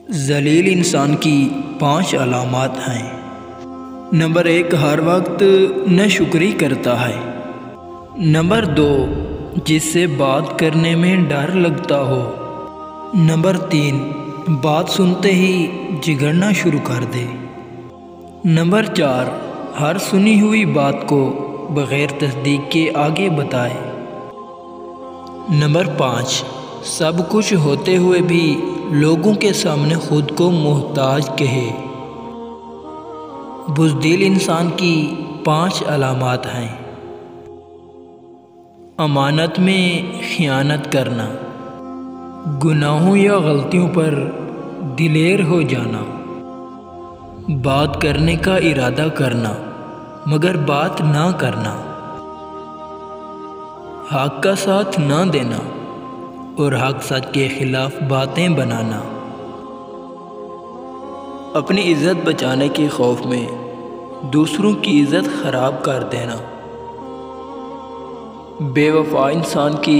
ذلیل انسان کی 5 علامات ہیں۔ نمبر 1، ہر وقت ناشکری کرتا ہے۔ نمبر 2، جس سے بات کرنے میں ڈر لگتا ہو۔ نمبر 3، بات سنتے ہی جھگڑنا شروع کر دے۔ نمبر 4، ہر سنی ہوئی بات کو بغیر تصدیق کے آگے بتائے۔ نمبر 5، سب کچھ ہوتے ہوئے بھی لوگوں کے سامنے خود کو محتاج کہے۔ بزدل انسان کی 5 علامات ہیں۔ امانت میں خیانت کرنا، گناہوں یا غلطیوں پر دلیر ہو جانا، بات کرنے کا ارادہ کرنا مگر بات نہ کرنا، حق کا ساتھ نہ دینا اور حق سچ کے خلاف باتیں بنانا، اپنی عزت بچانے کے خوف میں دوسروں کی عزت خراب کر دینا۔ بے وفا انسان کی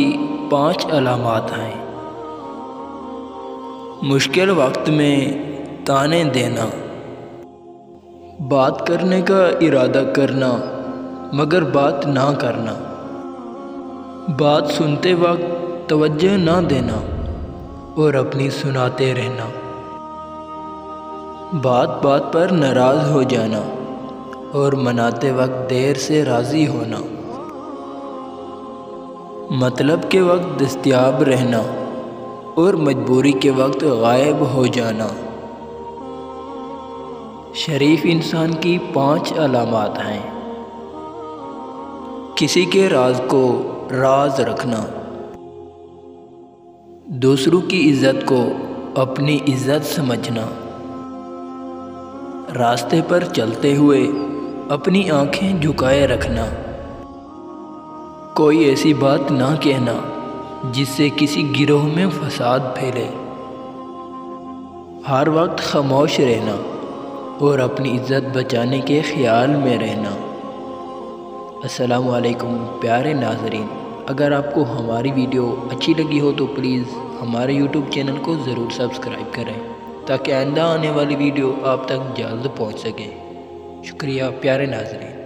5 علامات ہیں۔ مشکل وقت میں تانے دینا، بات کرنے کا ارادہ کرنا مگر بات نہ کرنا، بات سنتے وقت توجہ نہ دینا اور اپنی سناتے رہنا، بات بات پر ناراض ہو جانا اور مناتے وقت دیر سے راضی ہونا، مطلب کے وقت دستیاب رہنا اور مجبوری کے وقت غائب ہو جانا۔ شریف انسان کی 5 علامات ہیں۔ کسی کے راز کو راز رکھنا، دوسروں کی عزت کو اپنی عزت سمجھنا، راستے پر چلتے ہوئے اپنی آنکھیں جھکائے رکھنا، کوئی ایسی بات نہ کہنا جس سے کسی گروہ میں فساد پھیلے، ہر وقت خاموش رہنا اور اپنی عزت بچانے کے خیال میں رہنا۔ السلام علیکم پیارے ناظرین، اگر آپ کو ہماری ویڈیو اچھی لگی ہو تو پلیز ہمارے یوٹیوب چینل کو ضرور سبسکرائب کریں تاکہ آئندہ آنے والی ویڈیو آپ تک جلد پہنچ سکے۔ شکریہ پیارے ناظرین۔